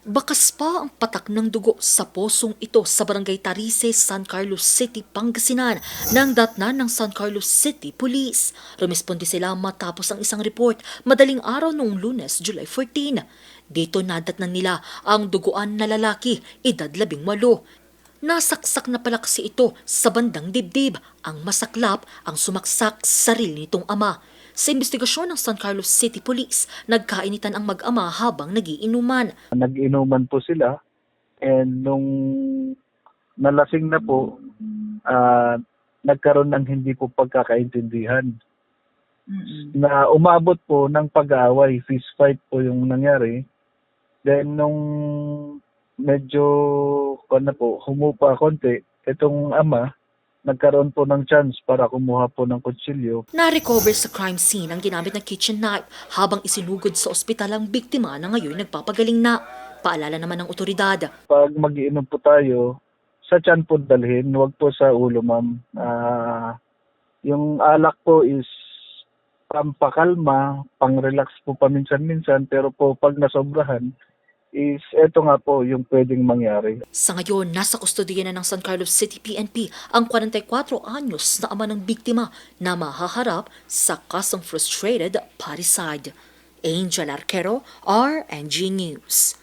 Bakas pa ang patak ng dugo sa posong ito sa Barangay Tarice, San Carlos City, Pangasinan ng datnan ng San Carlos City Police. Rumisponde sila matapos ang isang report madaling araw noong Lunes, July 14. Dito nadatnan nila ang duguan na lalaki, edad 18. Nasaksak na pala kasi ito sa bandang dibdib. Ang masaklap ang sumaksak sa sarili nitong ama. Sa investigasyon ng San Carlos City Police, nagkainitan ang mag-ama habang nagiinuman. Nag-inuman po sila and nung nalasing na po, nagkaroon ng hindi po pagkakaintindihan. Na umabot po ng pag-aaway, fist fight po yung nangyari. Then nung medyo humupa konti, itong ama, nagkaroon po ng chance para kumuha po ng kutsilyo. Na-recover sa crime scene ang ginamit na kitchen knife habang isinugod sa ospital ang biktima na ngayon nagpapagaling na. Paalala naman ng otoridad. Pag mag-iinom po tayo, sa tiyan po dalhin, huwag po sa ulo, ma'am. Yung alak po is pampakalma, pang-relax po paminsan-minsan, pero po pag nasobrahan, is eto nga po yung pwedeng mangyari. Sa ngayon, nasa kustodiya na ng San Carlos City PNP ang 44 anyos na ama ng biktima na mahaharap sa kasong frustrated parricide. Angel Arquero, RNG News.